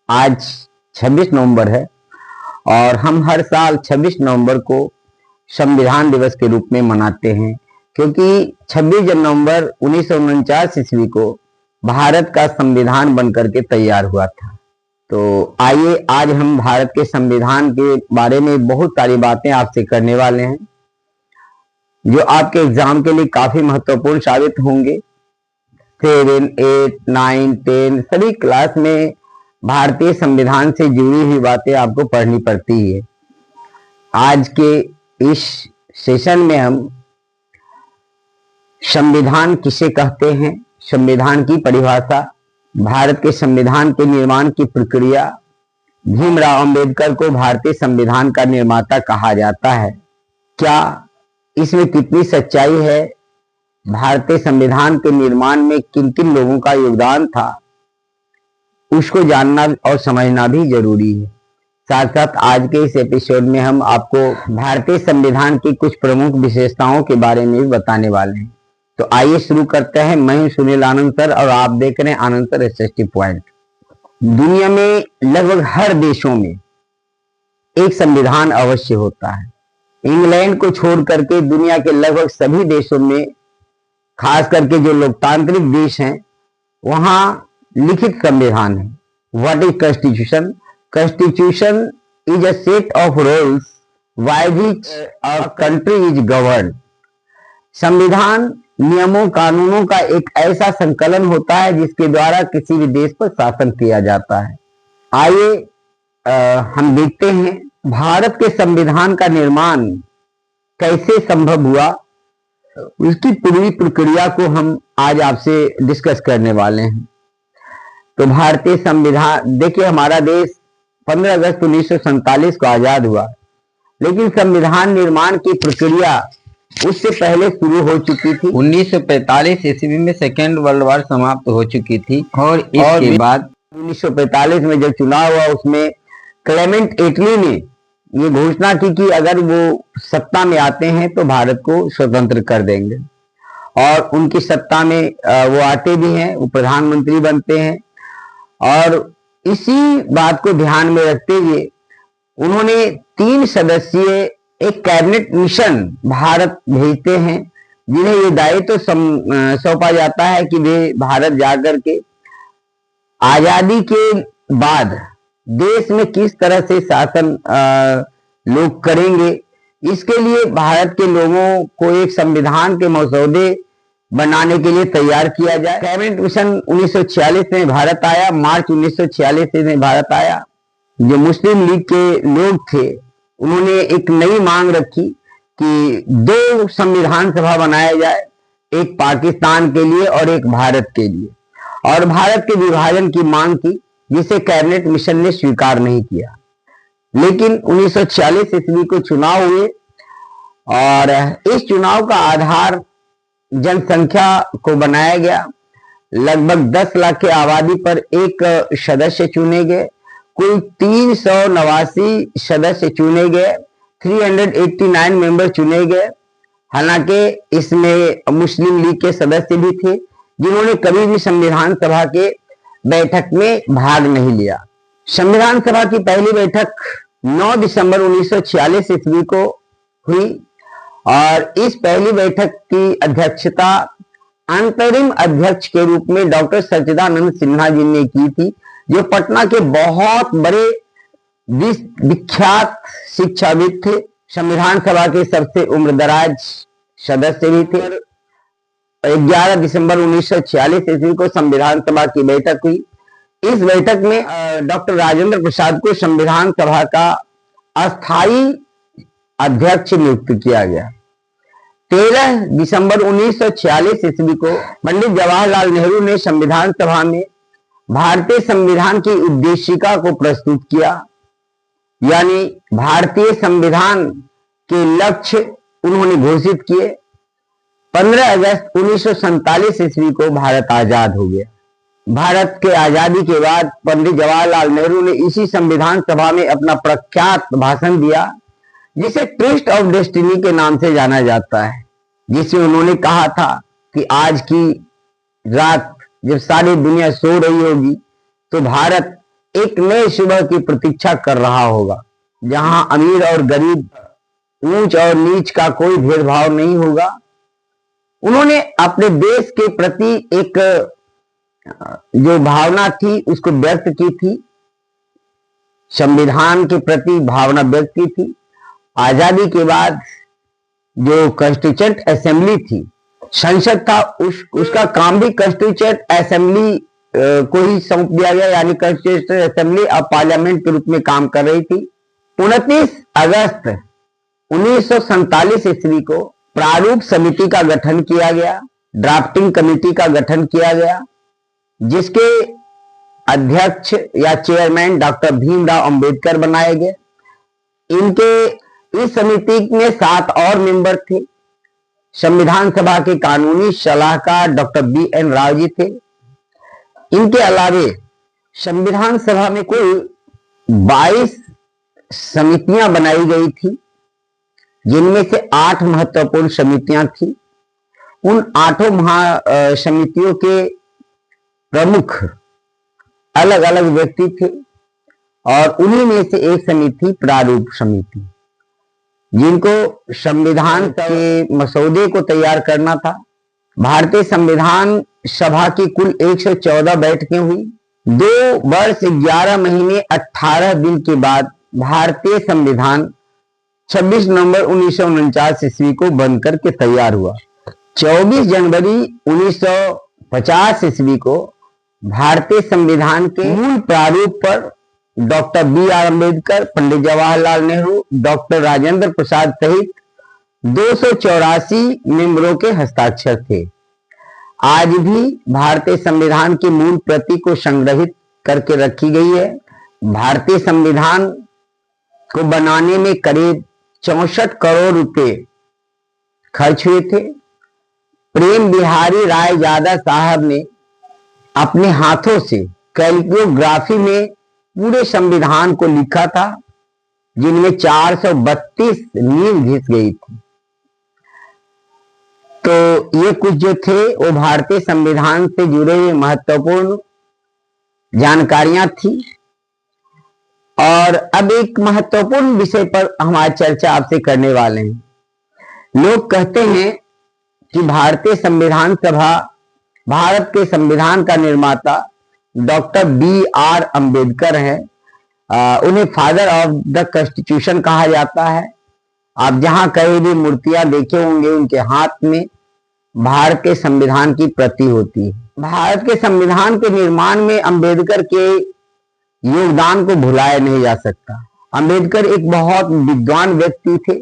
आज 26 नवंबर है और हम हर साल 26 नवंबर को संविधान दिवस के रूप में मनाते हैं, क्योंकि 26 नवंबर 1949 ईस्वी को भारत का संविधान बनकर के तैयार हुआ था। तो आइए आज हम भारत के संविधान के बारे में बहुत सारी बातें आपसे करने वाले हैं, जो आपके एग्जाम के लिए काफी महत्वपूर्ण साबित होंगे। 7, 8, 9, 10 सभी क्लास में भारतीय संविधान से जुड़ी हुई बातें आपको पढ़नी पड़ती है। आज के इस सेशन में हम संविधान किसे कहते हैं, संविधान की परिभाषा, भारत के संविधान के निर्माण की प्रक्रिया, भीमराव अंबेडकर को भारतीय संविधान का निर्माता कहा जाता है, क्या इसमें कितनी सच्चाई है, भारतीय संविधान के निर्माण में किन किन लोगों का योगदान था, उसको जानना और समझना भी जरूरी है। साथ साथ आज के इस एपिसोड में हम आपको भारतीय संविधान की कुछ प्रमुख विशेषताओं के बारे में भी बताने वाले हैं। तो आइए शुरू करते हैं। मैं हूं सुनील आनंद सर और आप देख रहे हैं आनंद सर एसएसटी पॉइंट। दुनिया में लगभग हर देशों में एक संविधान अवश्य होता है। इंग्लैंड को छोड़ करके दुनिया के लगभग सभी देशों में, खास करके जो लोकतांत्रिक देश हैं, वहां लिखित संविधान है। What is constitution? Constitution is a set of rules by which a country is governed. संविधान नियमों कानूनों का एक ऐसा संकलन होता है जिसके द्वारा किसी भी देश पर शासन किया जाता है। आइए हम देखते हैं भारत के संविधान का निर्माण कैसे संभव हुआ। उसकी पूरी प्रक्रिया को हम आज आपसे डिस्कस करने वाले हैं। तो भारतीय संविधान, देखिए, हमारा देश 15 अगस्त 1947 को आजाद हुआ, लेकिन संविधान निर्माण की प्रक्रिया उससे पहले शुरू हो चुकी थी। 1945 ईस्वी में सेकेंड वर्ल्ड वॉर समाप्त हो चुकी थी और इसके बाद 1945 में जब चुनाव हुआ, उसमें क्लेमेंट एटली ने ये घोषणा की कि अगर वो सत्ता में आते हैं तो भारत को स्वतंत्र कर देंगे, और उनकी सत्ता में वो आते भी हैं, वो प्रधानमंत्री बनते हैं। और इसी बात को ध्यान में रखते हुए उन्होंने 3 सदस्यीय एक कैबिनेट मिशन भारत भेजते हैं, जिन्हें ये दायित्व सौंपा जाता है कि वे भारत जाकर के आजादी के बाद देश में किस तरह से शासन लोग करेंगे, इसके लिए भारत के लोगों को एक संविधान के मसौदे बनाने के लिए तैयार किया जाए। कैबिनेट मिशन 1946 में भारत आया, मार्च 1946 में भारत आया। जो मुस्लिम लीग के लोग थे, उन्होंने एक नई मांग रखी कि 2 संविधान सभा बनाया जाए, एक पाकिस्तान के लिए और एक भारत के लिए, और भारत के विभाजन की मांग की, जिसे कैबिनेट मिशन ने स्वीकार नहीं किया। लेकिन 1946 ईस्वी को चुनाव हुए और इस चुनाव का आधार जनसंख्या को बनाया गया। लगभग 10 लाख की आबादी पर एक सदस्य चुने गए। कुल 389 सदस्य चुने गए, 389 मेंबर चुने गए। हालांकि इसमें मुस्लिम लीग के सदस्य भी थे, जिन्होंने कभी भी संविधान सभा के बैठक में भाग नहीं लिया। संविधान सभा की पहली बैठक 9 दिसंबर 1946 ईस्वी को हुई और इस पहली बैठक की अध्यक्षता अंतरिम अध्यक्ष के रूप में डॉक्टर सच्चिदानंद सिन्हा जी ने की थी, जो पटना के बहुत बड़े विख्यात शिक्षाविद थे। संविधान सभा के सबसे उम्रदराज सदस्य भी थे। 11 दिसंबर 1946 ईस्वी को संविधान सभा की बैठक हुई। इस बैठक में डॉक्टर राजेंद्र प्रसाद को संविधान सभा का अस्थायी अध्यक्ष नियुक्त किया गया। 13 दिसंबर 1946 ईस्वी को पंडित जवाहरलाल नेहरू ने संविधान सभा में भारतीय संविधान की उद्देशिका को प्रस्तुत किया, यानी भारतीय संविधान के लक्ष्य उन्होंने घोषित किए। 15 अगस्त 1947 ईस्वी को भारत आजाद हो गया। भारत के आजादी के बाद पंडित जवाहरलाल नेहरू ने इसी संविधान सभा में अपना प्रख्यात भाषण दिया, जिसे ट्विस्ट ऑफ डेस्टिनी के नाम से जाना जाता है, जिसमें उन्होंने कहा था कि आज की रात जब सारी दुनिया सो रही होगी तो भारत एक नए सुबह की प्रतीक्षा कर रहा होगा, जहां अमीर और गरीब, ऊंच और नीच का कोई भेदभाव नहीं होगा। उन्होंने अपने देश के प्रति एक जो भावना थी उसको व्यक्त की थी, संविधान के प्रति भावना व्यक्त की थी। आजादी के बाद जो कॉन्स्टिट्यूएंट असेंबली थी, संसद था, उसका काम भी कॉन्स्टिट्यूएंट असेंबली को ही सौंप दिया गया, यानी कॉन्स्टिट्यूएंट असेंबली अब पार्लियामेंट के रूप में काम कर रही थी। 29 अगस्त 1947 ईस्वी को प्रारूप समिति का गठन किया गया, ड्राफ्टिंग कमेटी का गठन किया गया, जिसके अध्यक्ष या चेयरमैन डॉक्टर भीमराव अंबेडकर बनाए गए। इस समिति में 7 और मेंबर थे। संविधान सभा के कानूनी सलाहकार डॉक्टर BN राव जी थे। इनके अलावे संविधान सभा में कुल 22 समितियां बनाई गई थी, जिनमें से 8 महत्वपूर्ण समितियां थी। उन 8 समितियों के प्रमुख अलग अलग व्यक्ति थे और उन्हीं में से एक समिति प्रारूप समिति, जिनको संविधान के मसौदे को तैयार करना था। भारतीय संविधान सभा की कुल 114 बैठकें हुई। 2 वर्ष 11 महीने 18 दिन के बाद भारतीय संविधान 26 नवंबर 1949 ईस्वी को बनकर के तैयार हुआ। 24 जनवरी 1950 ईस्वी को भारतीय संविधान के मूल प्रारूप पर doctor BR Ambedkar, Pandit Jawaharlal Nehru, doctor Rajendra Prasad सहित 284 मेंबरों के हस्ताक्षर थे। आज भी भारतीय संविधान की मूल प्रति को संग्रहित करके रखी गई है। भारतीय संविधान को बनाने में करीब 64 करोड़ रुपए खर्च हुए थे। प्रेम बिहारी राय यादव साहब ने अपने हाथों से कैलिग्राफी में पूरे संविधान को लिखा था, जिनमें 432 नींव घिस गई थी। तो ये कुछ जो थे वो भारतीय संविधान से जुड़े हुए महत्वपूर्ण जानकारियां थी। और अब एक महत्वपूर्ण विषय पर हम आज चर्चा आपसे करने वाले हैं। लोग कहते हैं कि भारतीय संविधान सभा, भारत के संविधान का निर्माता डॉक्टर BR अम्बेडकर है। उन्हें फादर ऑफ द कॉन्स्टिट्यूशन कहा जाता है। आप जहां कहीं भी मूर्तियां देखे होंगे, उनके हाथ में भारत के संविधान की प्रति होती है। भारत के संविधान के निर्माण में अम्बेडकर के योगदान को भुलाया नहीं जा सकता। अम्बेडकर एक बहुत विद्वान व्यक्ति थे,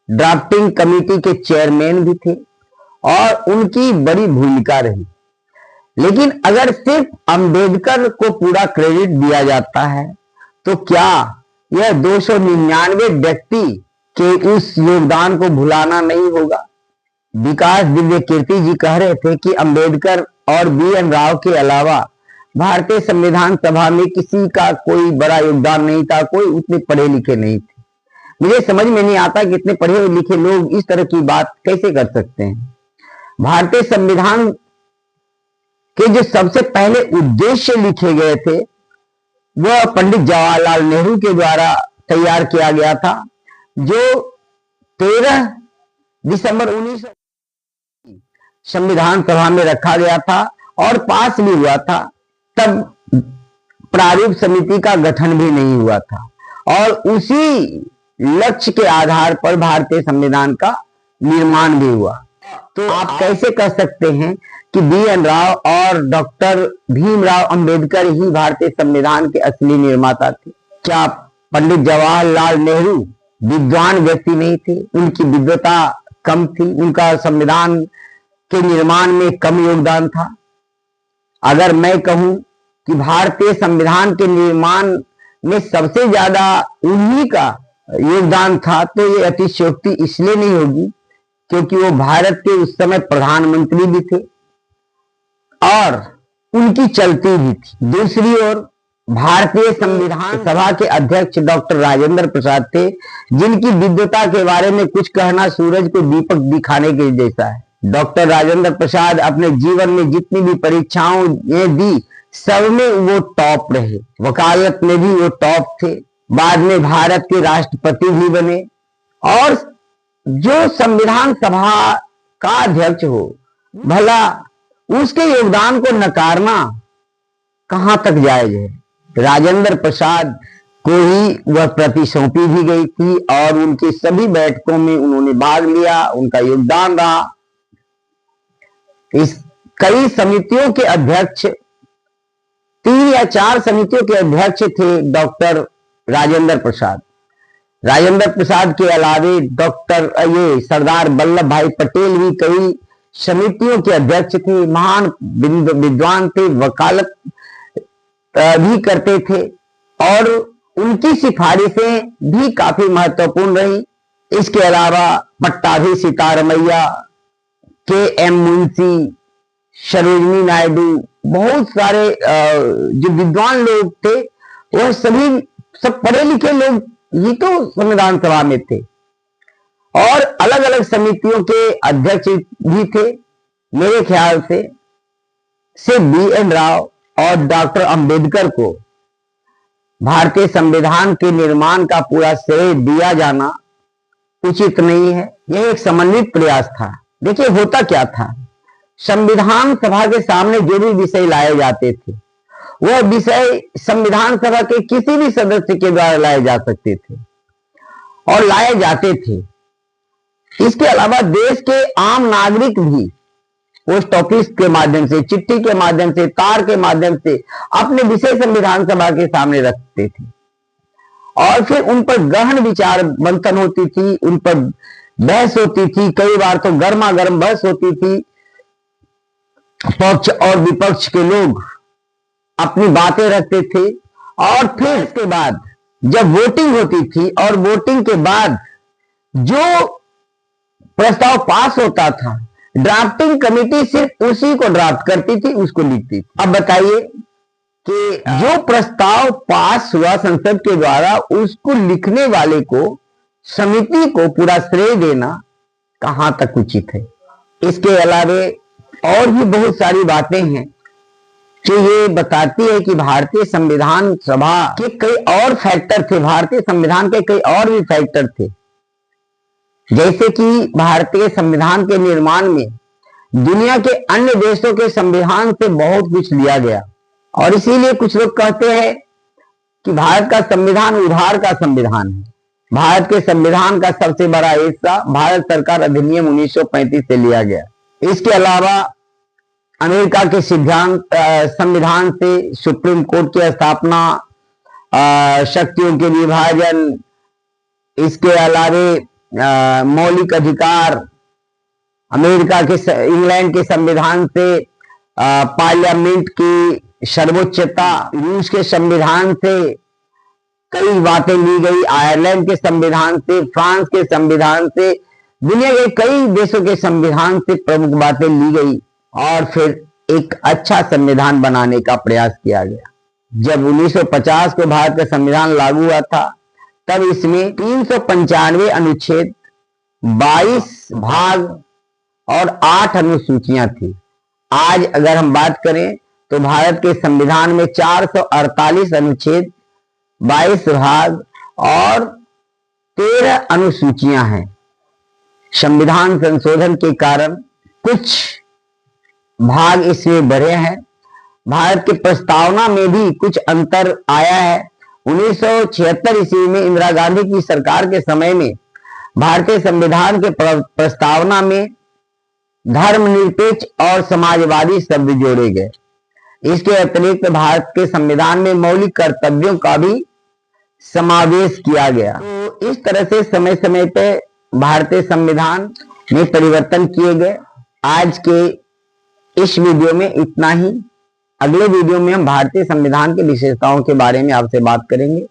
ड्राफ्टिंग कमेटी के चेयरमैन भी थे और उनकी बड़ी भूमिका रही। लेकिन अगर सिर्फ अम्बेडकर को पूरा क्रेडिट दिया जाता है तो क्या यह 299 व्यक्ति के उस योगदान को भुलाना नहीं होगा? विकास दिव्य कीर्ति जी कह रहे थे कि अम्बेडकर और BN राव के अलावा भारतीय संविधान सभा में किसी का कोई बड़ा योगदान नहीं था, कोई उतने पढ़े लिखे नहीं थे। मुझे समझ में नहीं आता कि इतने पढ़े लिखे लोग इस तरह की बात कैसे कर सकते हैं। भारतीय संविधान के जो सबसे पहले उद्देश्य लिखे गए थे वह पंडित जवाहरलाल नेहरू के द्वारा तैयार किया गया था, जो 13 दिसंबर 1900 संविधान सभा में रखा गया था और पास भी हुआ था। तब प्रारूप समिति का गठन भी नहीं हुआ था और उसी लक्ष्य के आधार पर भारतीय संविधान का निर्माण भी हुआ। तो आप कैसे कह सकते हैं कि BN राव और डॉक्टर भीमराव अंबेडकर ही भारतीय संविधान के असली निर्माता थे? क्या पंडित जवाहरलाल नेहरू विद्वान व्यक्ति नहीं थे? उनकी विद्वता कम थी? उनका संविधान के निर्माण में कम योगदान था? अगर मैं कहूं कि भारतीय संविधान के निर्माण में सबसे ज्यादा उन्हीं का योगदान था, तो ये अतिशयोक्ति इसलिए नहीं होगी क्योंकि वो भारत के उस समय प्रधानमंत्री भी थे और उनकी चलती भी थी। दूसरी ओर भारतीय संविधान सभा के अध्यक्ष डॉक्टर राजेंद्र प्रसाद थे, जिनकी विद्वता के बारे में कुछ कहना सूरज को दीपक दिखाने के जैसा है। डॉक्टर राजेंद्र प्रसाद अपने जीवन में जितनी भी परीक्षाओं दी, सब में वो टॉप रहे, वकालत में भी वो टॉप थे, बाद में भारत के राष्ट्रपति भी बने। और जो संविधान सभा का अध्यक्ष हो, भला उसके योगदान को नकारना कहां तक जायज है। राजेंद्र प्रसाद को ही वह प्रति सौंपी भी गई थी और उनकी सभी बैठकों में उन्होंने भाग लिया, उनका योगदान रहा। इस कई समितियों के अध्यक्ष, 3 या 4 समितियों के अध्यक्ष थे डॉक्टर राजेंद्र प्रसाद। राजेंद्र प्रसाद के अलावे डॉक्टर सरदार वल्लभ भाई पटेल भी कई समितियों के अध्यक्ष थे, महान विद्वान थे, वकालत भी करते थे और उनकी सिफारिशें भी काफी महत्वपूर्ण रही। इसके अलावा पट्टाभी सीतारमैया, के.एम. मुंशी, सरोजिनी नायडू, बहुत सारे जो विद्वान लोग थे वह सब पढ़े लिखे लोग ही तो संविधान सभा में थे और अलग अलग समितियों के अध्यक्ष भी थे। मेरे ख्याल से बी.एन. राव और डॉक्टर अंबेडकर को भारतीय संविधान के निर्माण का पूरा श्रेय दिया जाना उचित नहीं है। यह एक समन्वित प्रयास था। देखिए होता क्या था, संविधान सभा के सामने जो भी विषय लाए जाते थे वह विषय संविधान सभा के किसी भी सदस्य के द्वारा लाए जा सकते थे और लाए जाते थे। इसके अलावा देश के आम नागरिक भी पोस्ट ऑफिस के माध्यम से, चिट्ठी के माध्यम से, तार के माध्यम से अपने विषय संविधान सभा के सामने रखते थे और फिर उन पर गहन विचार मंथन होती थी, उन पर बहस होती थी, कई बार तो गर्मा गर्म बहस होती थी। पक्ष और विपक्ष के लोग अपनी बातें रखते थे और फिर इसके बाद जब वोटिंग होती थी और वोटिंग के बाद जो प्रस्ताव पास होता था, ड्राफ्टिंग कमेटी सिर्फ उसी को ड्राफ्ट करती थी, उसको लिखती थी। अब बताइए कि जो प्रस्ताव पास हुआ संसद के द्वारा, उसको लिखने वाले को, समिति को पूरा श्रेय देना कहां तक उचित है। इसके अलावे और भी बहुत सारी बातें हैं जो ये बताती है कि भारतीय संविधान सभा के कई और फैक्टर थे, भारतीय संविधान के कई और भी फैक्टर थे। जैसे कि भारतीय संविधान के निर्माण में दुनिया के अन्य देशों के संविधान से बहुत कुछ लिया गया और इसीलिए कुछ लोग कहते हैं कि भारत का संविधान उधार का संविधान है। भारत के संविधान का सबसे बड़ा हिस्सा भारत सरकार अधिनियम 1935 से लिया गया। इसके अलावा अमेरिका के संविधान से सुप्रीम कोर्ट की स्थापना, शक्तियों के विभाजन, इसके अलावे मौलिक अधिकार, अमेरिका के इंग्लैंड के संविधान से पार्लियामेंट की सर्वोच्चता, रूस के संविधान से कई बातें ली गई, आयरलैंड के संविधान से, फ्रांस के संविधान से, दुनिया के कई देशों के संविधान से प्रमुख बातें ली गई और फिर एक अच्छा संविधान बनाने का प्रयास किया गया। जब 1950 को भारत का संविधान लागू हुआ था तब इसमें 395 अनुच्छेद, 22 भाग और 8 अनुसूचियां थी। आज अगर हम बात करें तो भारत के संविधान में 448 अनुच्छेद, 22 भाग और 13 अनुसूचियां हैं। संविधान संशोधन के कारण कुछ भाग इसमें बढ़े हैं। भारत की प्रस्तावना में भी कुछ अंतर आया है। 1976 ईस्वी में इंदिरा गांधी की सरकार के समय में भारतीय संविधान के प्रस्तावना में धर्मनिरपेक्ष और समाजवादी शब्द जोड़े गए। इसके अतिरिक्त भारत के संविधान में मौलिक कर्तव्यों का भी समावेश किया गया। तो इस तरह से समय समय पे भारतीय संविधान में परिवर्तन किए गए। आज के इस वीडियो में इतना ही। अगले वीडियो में हम भारतीय संविधान की विशेषताओं के बारे में आपसे बात करेंगे।